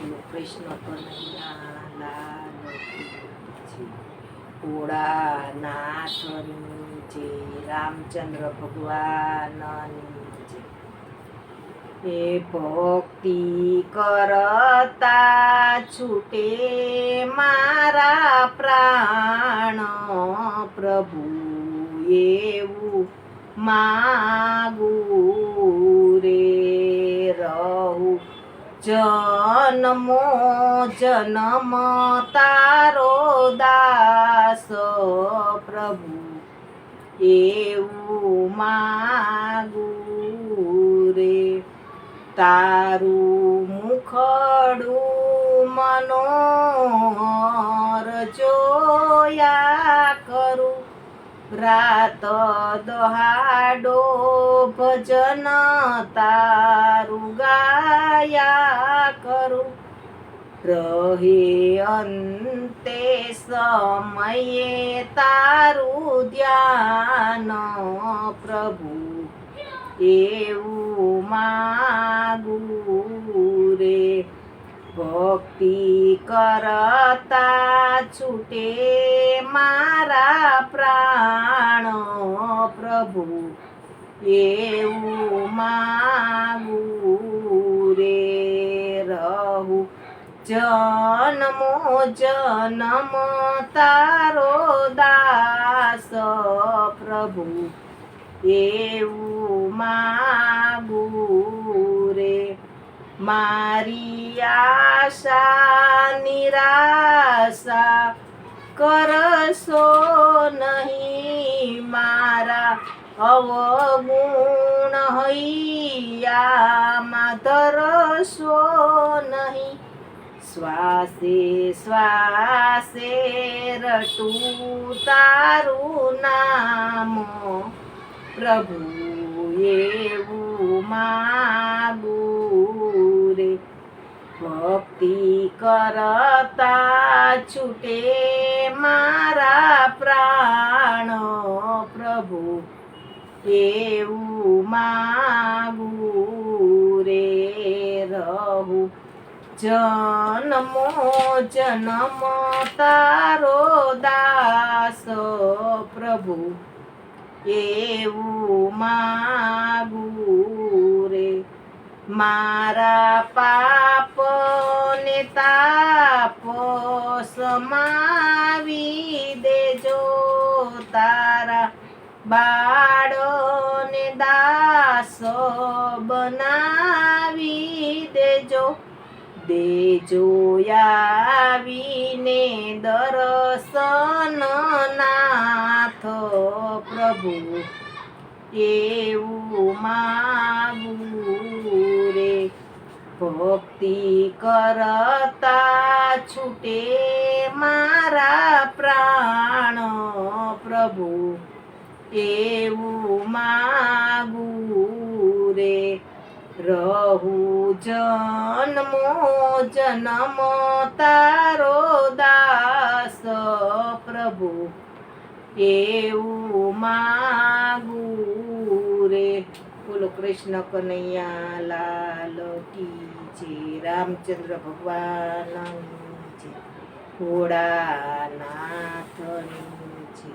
બોલો કૃષ્ણ કનૈયા લાલ કી જય. ભોળાનાથની જય, રામચંદ્ર ભગવાનની જય. એ ભક્તિ કરતા છૂટે મારા પ્રાણ, પ્રભુ એવું માગું રે. રહું જન્મો જન્મ તારો દાસ, પ્રભુ એવું માગું રે. તારું મુખડું મનોહર જોયા કરું, રાત દહાડો ભજન તારું ગાયા કરું. રહે અંતે સમયે તારું ધ્યાન, પ્રભુ એવું માગું રે. ભક્તિ કરતા છૂટે મારા પ્રાણ, પ્રભુ એવું માગું રે. રહું જન્મો જન્મ તારો દાસ, પ્રભુ એવું માગું રે. મારી આશા નિરાશા કરશો નહીં, મારા અવગુણ હૈયામાં ધરશો નહીં. શ્વાસે શ્વાસે રટું તારું નામ, પ્રભુ એવું માગું રે. ભક્તિ કરતા છૂટે મારા પ્રાણ, પ્રભુ એવું માગું રે. રહું જન્મો જન્મ તારો દાસ, પ્રભુ એવું માગું રે. મારા પાપ ને તાપ સમાવી દેજો, તારા બાળને દાસ બનાવી દેજો. દેજો આવીને દર્શન નાથ, પ્રભુ એવું માગું રે. ભક્તિ કરતા છૂટે મારા પ્રાણ, પ્રભુ એવું માગું રે. રહું જન્મો જન્મ તારો દાસ, પ્રભુ એવું માગું રે. બોલો કૃષ્ણ કનૈયા લાલ કી જય, રામચંદ્ર ભગવાન જય, ભોળાનાથની જય.